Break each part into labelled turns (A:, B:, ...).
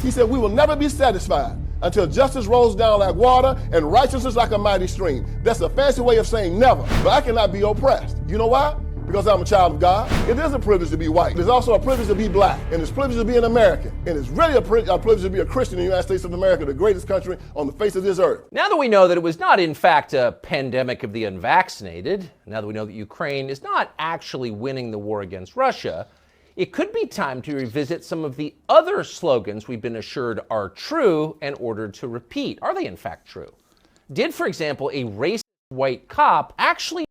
A: He said, we will never be satisfied until justice rolls down like water and righteousness like a mighty stream. That's a fancy way of saying never, but I cannot be oppressed. You know why? Because I'm a child of God. It is a privilege to be white. It's also a privilege to be black. And it's a privilege to be an American. And it's really a privilege to be a Christian in the United States of America, the greatest country on the face of this earth.
B: Now that we know that it was not, in fact, a pandemic of the unvaccinated, now that we know that Ukraine is not actually winning the war against Russia, it could be time to revisit some of the other slogans we've been assured are true and ordered to repeat. Are they, in fact, true? Did, for example, a racist white cop actually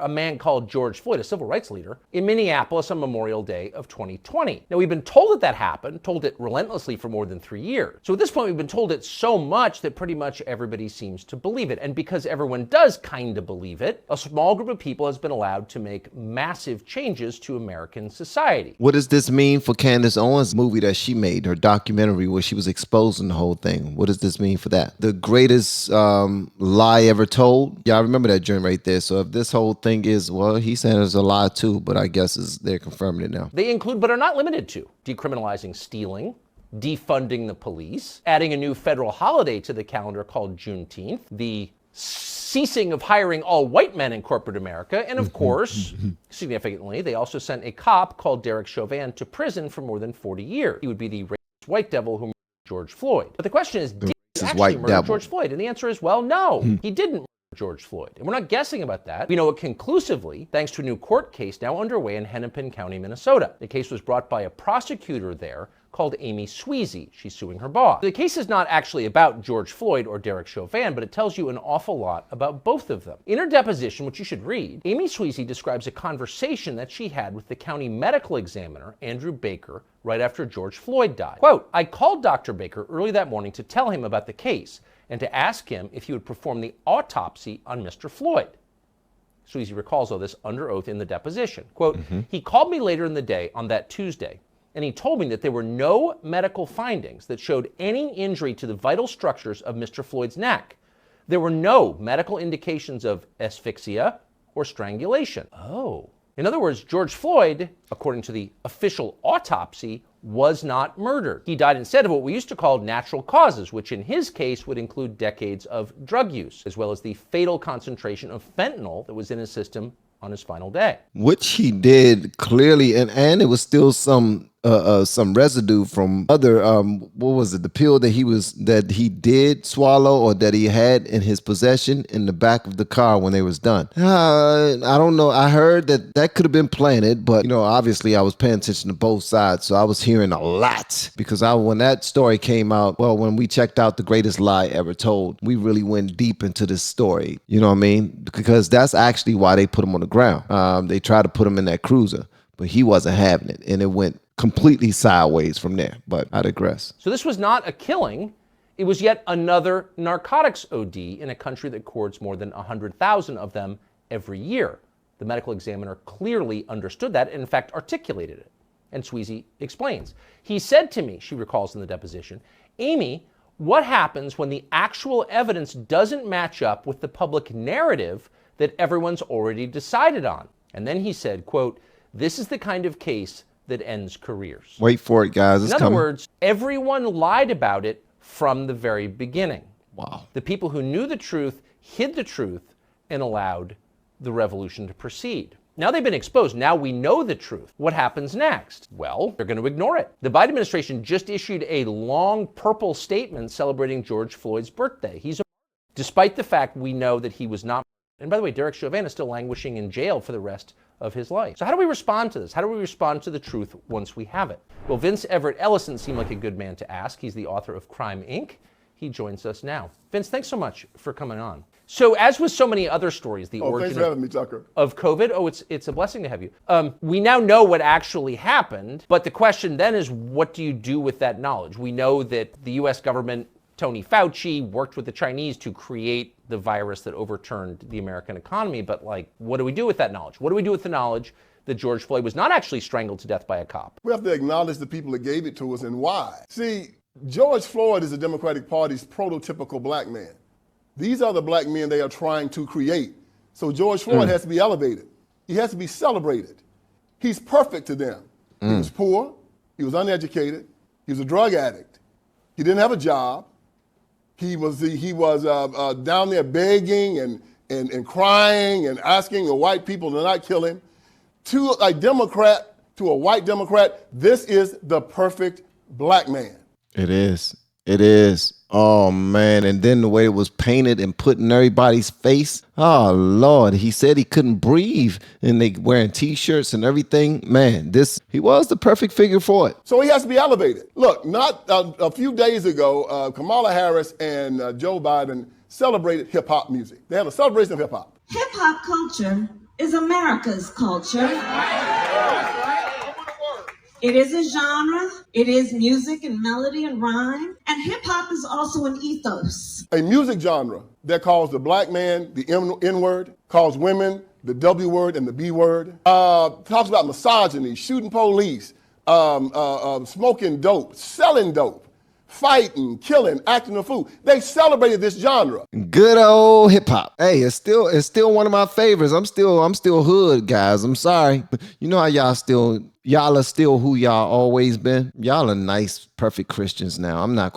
B: a man called George Floyd, a civil rights leader, in Minneapolis on Memorial Day of 2020. Now, we've been told that happened, told it relentlessly for more than 3 years. So at this point, we've been told it so much that pretty much everybody seems to believe it. And because everyone does kind of believe it, a small group of people has been allowed to make massive changes to American society.
C: What does this mean for Candace Owens' movie that she made, her documentary where she was exposing the whole thing? What does this mean for that? The greatest lie ever told? Yeah, I remember that joint right there. So if this whole thing is, well, he said it's a lie too, but I guess they're confirming it now.
B: They include, but are not limited to, decriminalizing stealing, defunding the police, adding a new federal holiday to the calendar called Juneteenth, the ceasing of hiring all white men in corporate America, and of course, significantly, they also sent a cop called Derek Chauvin to prison for more than 40 years. He would be the racist white devil who murdered George Floyd. But the question is, did he actually murder George Floyd? And the answer is, well, no, he didn't. George Floyd. And we're not guessing about that. We know it conclusively thanks to a new court case now underway in Hennepin County, Minnesota. The case was brought by a prosecutor there called Amy Sweezy. She's suing her boss. The case is not actually about George Floyd or Derek Chauvin, but it tells you an awful lot about both of them. In her deposition, which you should read, Amy Sweezy describes a conversation that she had with the county medical examiner, Andrew Baker, right after George Floyd died. Quote, I called Dr. Baker early that morning to tell him about the case and to ask him if he would perform the autopsy on Mr. Floyd. Sweezy recalls all this under oath in the deposition. Quote, he called me later in the day on that Tuesday, and he told me that there were no medical findings that showed any injury to the vital structures of Mr. Floyd's neck. There were no medical indications of asphyxia or strangulation. Oh. In other words, George Floyd, according to the official autopsy, was not murdered. He died instead of what we used to call natural causes, which in his case would include decades of drug use, as well as the fatal concentration of fentanyl that was in his system on his final day.
C: Which he did clearly, and it was still some residue from other what was it, the pill that he did swallow or that he had in his possession in the back of the car when they was done. I don't know. I heard that could have been planted, but obviously I was paying attention to both sides, so I was hearing a lot because when that story came out, well, when we checked out The Greatest Lie Ever Told, we really went deep into this story. You know what I mean? Because that's actually why they put him on the ground. They tried to put him in that cruiser, but he wasn't having it, and it went completely sideways from there, but I digress.
B: So this was not a killing. It was yet another narcotics OD in a country that records more than 100,000 of them every year. The medical examiner clearly understood that and in fact articulated it. And Sweezy explains. He said to me, she recalls in the deposition, Amy, what happens when the actual evidence doesn't match up with the public narrative that everyone's already decided on? And then he said, quote, this is the kind of case that ends careers.
C: Wait for it, guys.
B: In other words, everyone lied about it from the very beginning.
C: Wow.
B: The people who knew the truth hid the truth and allowed the revolution to proceed. Now they've been exposed. Now we know the truth. What happens next? Well, they're going to ignore it. The Biden administration just issued a long purple statement celebrating George Floyd's birthday. Despite the fact we know that he was not. And by the way, Derek Chauvin is still languishing in jail for the rest of his life. So how do we respond to this? How do we respond to the truth once we have it? Well, Vince Everett Ellison seemed like a good man to ask. He's the author of Crime, Inc. He joins us now. Vince, thanks so much for coming on. So as with so many other stories, the origin
A: thanks for having me, Tucker.
B: Of COVID, it's a blessing to have you. We now know what actually happened, but the question then is, what do you do with that knowledge? We know that the U.S. government, Tony Fauci, worked with the Chinese to create the virus that overturned the American economy, but what do we do with that knowledge? What do we do with the knowledge that George Floyd was not actually strangled to death by a cop?
A: We have to acknowledge the people that gave it to us and why. See, George Floyd is the Democratic Party's prototypical black man. These are the black men they are trying to create. So George Floyd has to be elevated. He has to be celebrated. He's perfect to them. He was poor, he was uneducated, he was a drug addict, He didn't have a job. He was down there begging and crying and asking the white people to not kill him. To a Democrat, to a white Democrat, this is the perfect black man.
C: It is. It is. Oh, man. And then the way it was painted and put in everybody's face. Oh, Lord. He said he couldn't breathe and they wearing T-shirts and everything. Man, he was the perfect figure for it.
A: So he has to be elevated. Look, not a few days ago, Kamala Harris and Joe Biden celebrated hip-hop music. They had a celebration of hip-hop.
D: Hip-hop culture is America's culture. It is a genre, it is music and melody and rhyme, and hip-hop is also an ethos.
A: A music genre that calls the black man the N-word, calls women the W word and the B word, talks about misogyny, shooting police, smoking dope, selling dope, fighting, killing, acting a fool. They celebrated this genre.
C: Good old hip hop. Hey, it's still one of my favorites. I'm still hood, guys. I'm sorry. You know how y'all are still who y'all always been? Y'all are nice, perfect Christians now. I'm not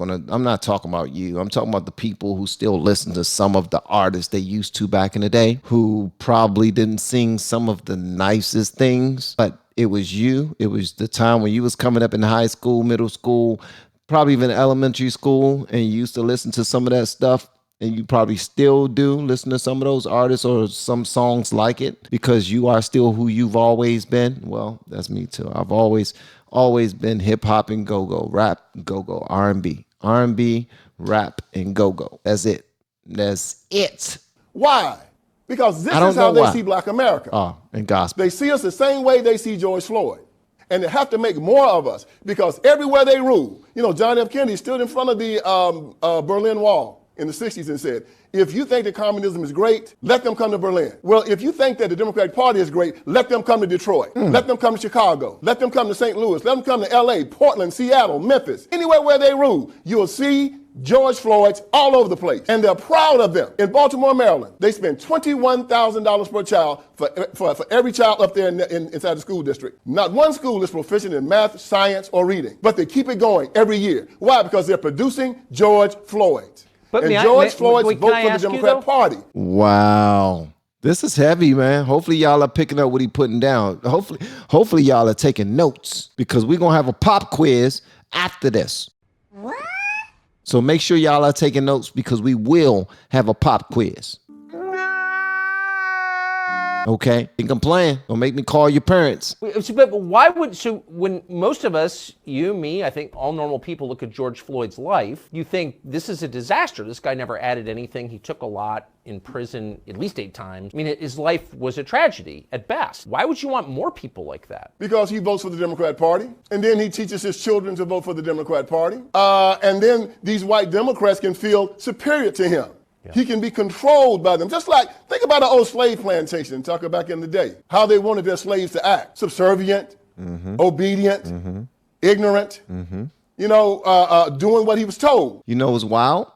C: talking about you. I'm talking about the people who still listen to some of the artists they used to back in the day, who probably didn't sing some of the nicest things, but it was you. It was the time when you was coming up in high school, middle school, probably even elementary school, and you used to listen to some of that stuff, and you probably still do listen to some of those artists or some songs like it because you are still who you've always been. Well, that's me too. I've always been hip hop and go-go, rap, go-go, R&B, rap, and go-go. That's it. That's it.
A: Why? Because this is how they see black America.
C: Oh, and gospel.
A: They see us the same way they see George Floyd. And they have to make more of us because everywhere they rule, John F. Kennedy stood in front of the Berlin Wall in the 60s and said, if you think that communism is great, let them come to Berlin. Well, if you think that the Democratic Party is great, let them come to Detroit. Let them come to Chicago. Let them come to St. Louis. Let them come to LA, Portland, Seattle, Memphis. Anywhere where they rule, you'll see George Floyd's all over the place. And they're proud of them. In Baltimore, Maryland, they spend $21,000 per child for every child up there inside the school district. Not one school is proficient in math, science, or reading. But they keep it going every year. Why? Because they're producing George Floyd.
B: But
A: and George Floyd's vote for the Democrat Party.
C: Wow. This is heavy, man. Hopefully y'all are picking up what he's putting down. Hopefully y'all are taking notes because we're going to have a pop quiz after this.
D: What?
C: So make sure y'all are taking notes because we will have a pop quiz. Okay? Think I'm playing. Don't make me call your parents.
B: But why when most of us, you, me, I think all normal people look at George Floyd's life, you think this is a disaster. This guy never added anything. He took a lot in prison at least 8 times. I mean, his life was a tragedy at best. Why would you want more people like that?
A: Because he votes for the Democrat Party, and then he teaches his children to vote for the Democrat Party. And then these white Democrats can feel superior to him. Yeah. He can be controlled by them. Just like, think about an old slave plantation, talking back in the day, how they wanted their slaves to act. Subservient, obedient, ignorant, doing what he was told.
C: You know what's wild?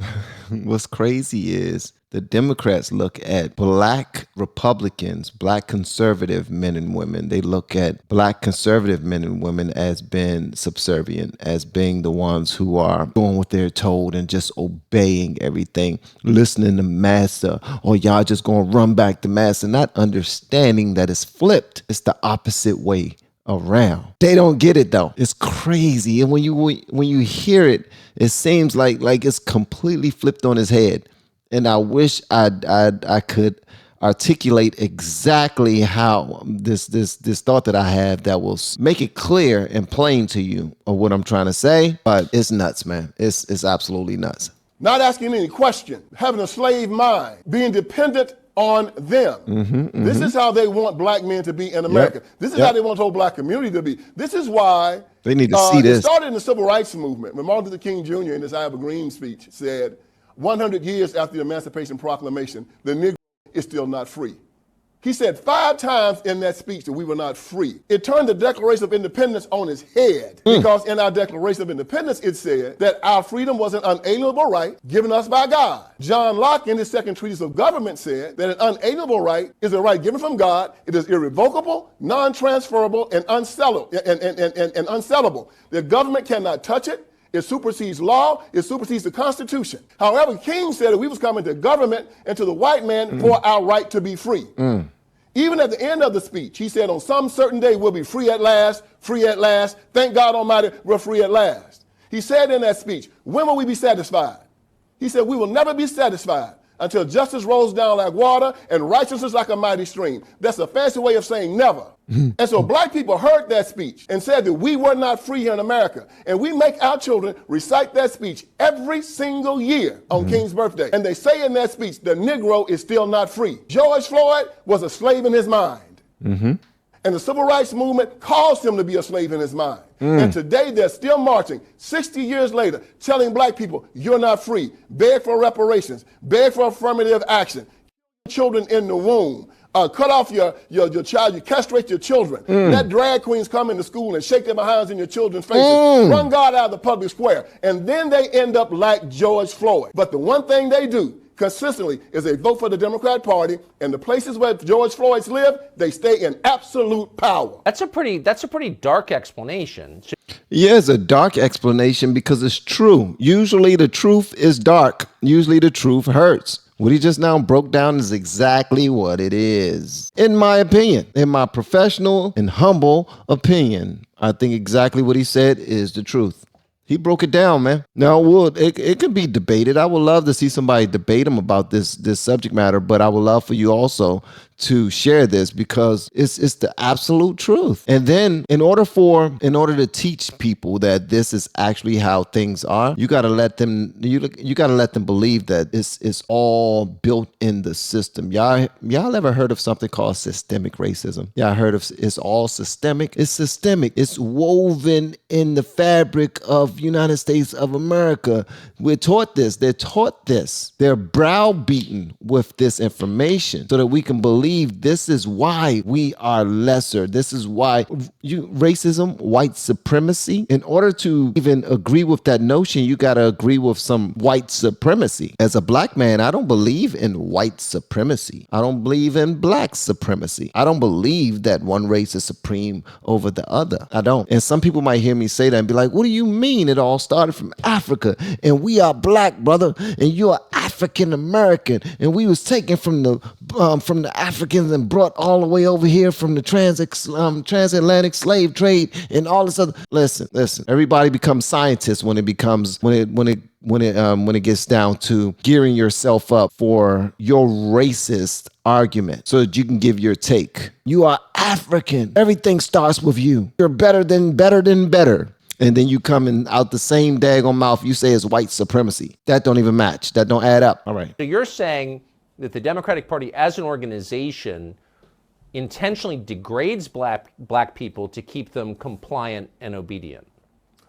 C: What's crazy is the Democrats look at black Republicans, black conservative men and women. They look at black conservative men and women as being subservient, as being the ones who are doing what they're told and just obeying everything, listening to master, or y'all just going to run back to master, not understanding that it's flipped. It's the opposite way around. They don't get it though. It's crazy. And when you hear it, it seems like it's completely flipped on his head. And I wish I could articulate exactly how this thought that I have that will make it clear and plain to you of what I'm trying to say. But it's nuts, man. It's absolutely nuts.
A: Not asking any question, having a slave mind, being dependent on them. This is how they want black men to be in America. This is how they want the whole black community to be. This is why
C: they need to see this.
A: It started in the civil rights movement when Martin Luther King Jr. in his I Have a Dream speech said, 100 years after the Emancipation Proclamation, the Negro is still not free. He said 5 times in that speech that we were not free. It turned the Declaration of Independence on its head because in our Declaration of Independence, it said that our freedom was an unalienable right given us by God. John Locke in his second treatise of government said that an unalienable right is a right given from God. It is irrevocable, non-transferable, and unsellable. The government cannot touch it. It supersedes law. It supersedes the Constitution. However, King said that we was coming to government and to the white man for our right to be free. Even at the end of the speech, he said, on some certain day, we'll be free at last, free at last. Thank God Almighty, we're free at last. He said in that speech, when will we be satisfied? He said, we will never be satisfied until justice rolls down like water and righteousness like a mighty stream. That's a fancy way of saying never. And so black people heard that speech and said that we were not free here in America. And we make our children recite that speech every single year on King's birthday. And they say in that speech, the Negro is still not free. George Floyd was a slave in his mind. And the civil rights movement caused him to be a slave in his mind. And today they're still marching, 60 years later, telling black people, you're not free. Beg for reparations. Beg for affirmative action. Children in the womb. Cut off your child. You castrate your children. Let drag queens come into school and shake their behinds in your children's faces. Run God out of the public square. And then they end up like George Floyd. But the one thing they do consistently is they vote for the Democrat Party, and the places where George Floyd's live, they stay in absolute power.
B: That's a pretty dark explanation.
C: Yeah, it's a dark explanation because it's true. Usually the truth is dark. Usually the truth hurts. What he just now broke down is exactly what it is. In my opinion, in my professional and humble opinion, I think exactly what he said is the truth. He broke it down, man. Now, it could be debated. I would love to see somebody debate him about this subject matter, but I would love for you also to share this because it's the absolute truth. And then in order to teach people that this is actually how things are, you got to let them believe that it's all built in the system. Y'all ever heard of something called systemic racism? Y'all heard of it's all systemic? It's systemic. It's woven in the fabric of United States of America. We're taught this. They're taught this. They're browbeaten with this information so that we can believe this is why we are lesser. This is why racism, white supremacy. In order to even agree with that notion, you got to agree with some white supremacy. As a black man, I don't believe in white supremacy. I don't believe in black supremacy. I don't believe that one race is supreme over the other. I don't. And some people might hear me say that and be like, what do you mean it all started from Africa and we are black, brother, and you're African American and we was taken from the Africans and brought all the way over here from the transatlantic slave trade and all this other. Listen. Everybody becomes scientists when it gets down to gearing yourself up for your racist argument so that you can give your take. You are African. Everything starts with you. You're better than better. And then you come in out the same daggone mouth you say is white supremacy. That don't even match. That don't add up. All right.
B: So you're saying that the Democratic Party as an organization intentionally degrades black people to keep them compliant and obedient?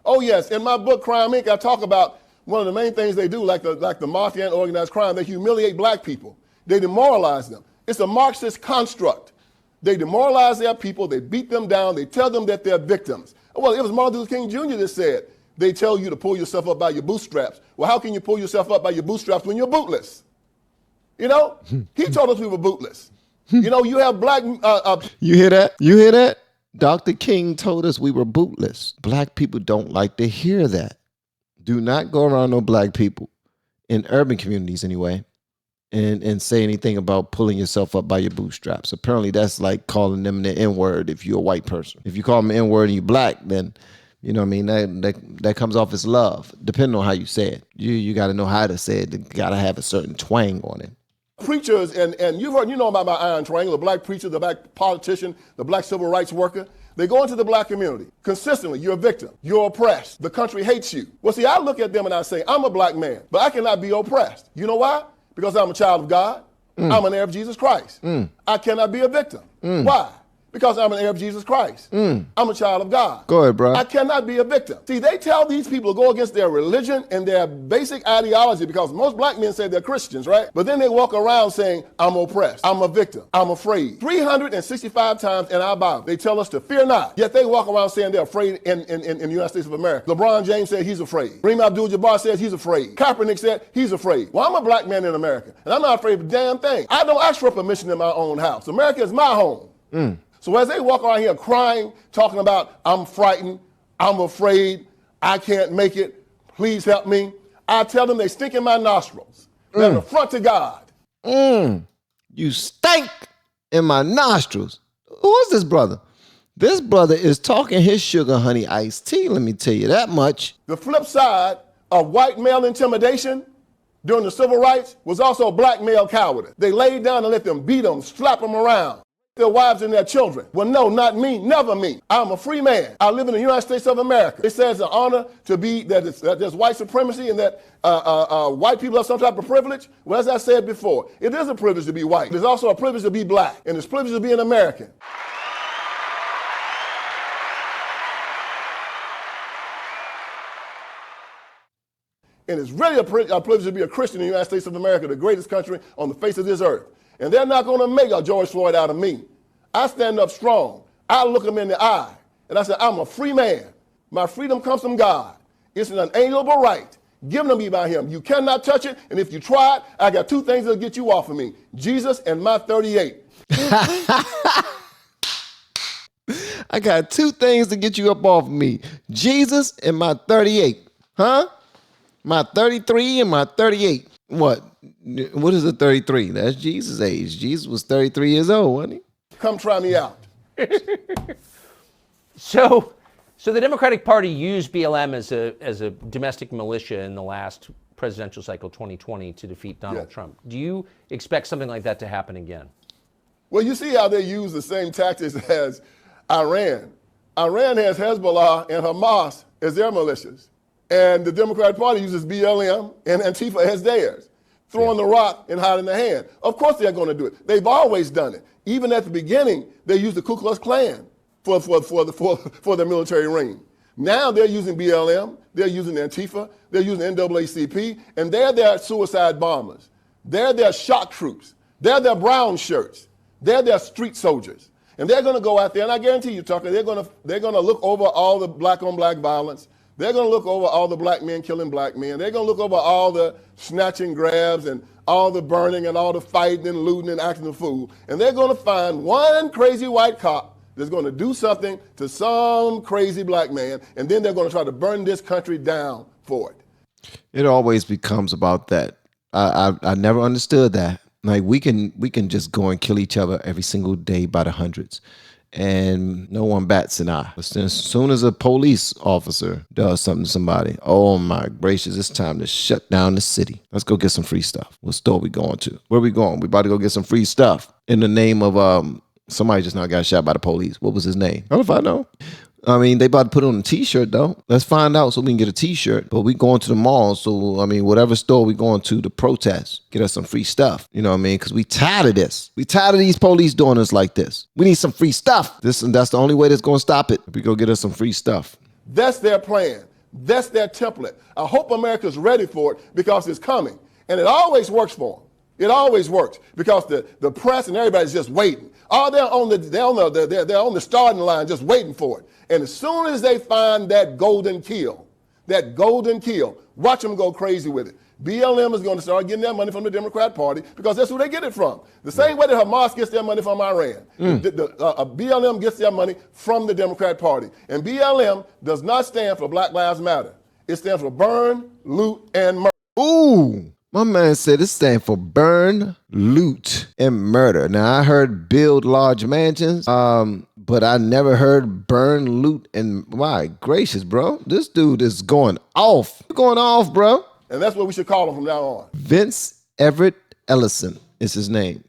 A: Oh, yes. In my book, Crime Inc., I talk about one of the main things they do, like the mafia and organized crime. They humiliate black people. They demoralize them. It's a Marxist construct. They demoralize their people. They beat them down. They tell them that they're victims. Well, it was Martin Luther King Jr. that said, they tell you to pull yourself up by your bootstraps. Well, how can you pull yourself up by your bootstraps when you're bootless? You know, he told us we were bootless. You know, you have black...
C: You hear that? You hear that? Dr. King told us we were bootless. Black people don't like to hear that. Do not go around no black people, in urban communities anyway, and say anything about pulling yourself up by your bootstraps. Apparently that's like calling them the N-word if you're a white person. If you call them N-word and you're black, then, you know what I mean, that comes off as love, depending on how you say it. You got to know how to say it. You got to have a certain twang on it.
A: Preachers, and you know about my iron triangle, the black preacher, the black politician, the black civil rights worker. They go into the black community. Consistently, you're a victim. You're oppressed. The country hates you. Well, see, I look at them and I say, I'm a black man, but I cannot be oppressed. You know why? Because I'm a child of God. I'm an heir of Jesus Christ. I cannot be a victim. Why? Because I'm an heir of Jesus Christ. I'm a child of God.
C: Go ahead, bro.
A: I cannot be a victim. See, they tell these people to go against their religion and their basic ideology because most black men say they're Christians, right? But then they walk around saying, I'm oppressed. I'm a victim. I'm afraid. 365 times in our Bible, they tell us to fear not. Yet they walk around saying they're afraid in the United States of America. LeBron James said he's afraid. Kareem Abdul-Jabbar says he's afraid. Kaepernick said he's afraid. Well, I'm a black man in America, and I'm not afraid of a damn thing. I don't ask for permission in my own house. America is my home. So as they walk around here crying, talking about, I'm frightened, I'm afraid, I can't make it, please help me, I tell them they stink in my nostrils. They're an affront to God.
C: You stink in my nostrils. Who is this brother? This brother is talking his sugar honey iced tea, let me tell you that much.
A: The flip side of white male intimidation during the civil rights was also black male cowardice. They laid down and let them beat them, slap them around, their wives and their children. Well, no, not me, never me. I'm a free man. I live in the United States of America. It says an honor to be that there's white supremacy and that white people have some type of privilege. Well, as I said before, it is a privilege to be white. It's also a privilege to be black, and it's a privilege to be an American. And it's really a privilege to be a Christian in the United States of America, the greatest country on the face of this earth. And they're not going to make a George Floyd out of me. I stand up strong. I look them in the eye. And I say, I'm a free man. My freedom comes from God. It's an unalienable right given to me by him. You cannot touch it. And if you try it, I got two things that'll get you off of me. Jesus and my 38.
C: I got two things to get you up off of me. Jesus and my 38. Huh? My 33 and my 38. What? What is a 33? That's Jesus' age. Jesus was 33 years old, wasn't he?
A: Come try me out.
B: So the Democratic Party used BLM as a domestic militia in the last presidential cycle, 2020, to defeat Donald Trump. Do you expect something like that to happen again?
A: Well, you see how they use the same tactics as Iran. Iran has Hezbollah and Hamas as their militias. And the Democratic Party uses BLM and Antifa as theirs, throwing the rock and hiding the hand. Of course they're going to do it. They've always done it. Even at the beginning, they used the Ku Klux Klan for the military ring. Now they're using BLM, they're using Antifa, they're using NAACP, and they're their suicide bombers. They're their shock troops. They're their brown shirts. They're their street soldiers. And they're going to go out there, and I guarantee you, Tucker, they're going to look over all the black-on-black violence. They're going to look over all the black men killing black men. They're going to look over all the snatching grabs and all the burning and all the fighting and looting and acting a fool. And they're going to find one crazy white cop that's going to do something to some crazy black man, and then they're going to try to burn this country down for it.
C: It always becomes about that. I never understood that. Like we can just go and kill each other every single day by the hundreds, and no one bats an eye. But as soon as a police officer does something to somebody, oh my gracious, it's time to shut down the city. Let's go get some free stuff. What store we going to? Where we going? We about to go get some free stuff in the name of somebody just now got shot by the police. What was his name? I don't know if I know. I mean, they about to put it on a t-shirt though. Let's find out so we can get a t-shirt. But we going to the mall, so I mean, whatever store we going to protest, get us some free stuff. You know what I mean? Because we tired of this. We tired of these police doing us like this. We need some free stuff. That's the only way that's going to stop it. We go get us some free stuff.
A: That's their plan. That's their template. I hope America's ready for it because it's coming. And it always works for them. It always works because the press and everybody's just waiting. Oh, they're on the starting line just waiting for it. And as soon as they find that golden kill, watch them go crazy with it. BLM is going to start getting their money from the Democrat Party because that's who they get it from. The same way that Hamas gets their money from Iran. BLM gets their money from the Democrat Party. And BLM does not stand for Black Lives Matter. It stands for burn, loot, and murder.
C: Ooh. My man said it stands for burn, loot, and murder. Now, I heard build large mansions, but I never heard burn, loot, and my gracious, bro. This dude is going off. Going off, bro.
A: And that's what we should call him from now on.
C: Vince Everett Ellison is his name.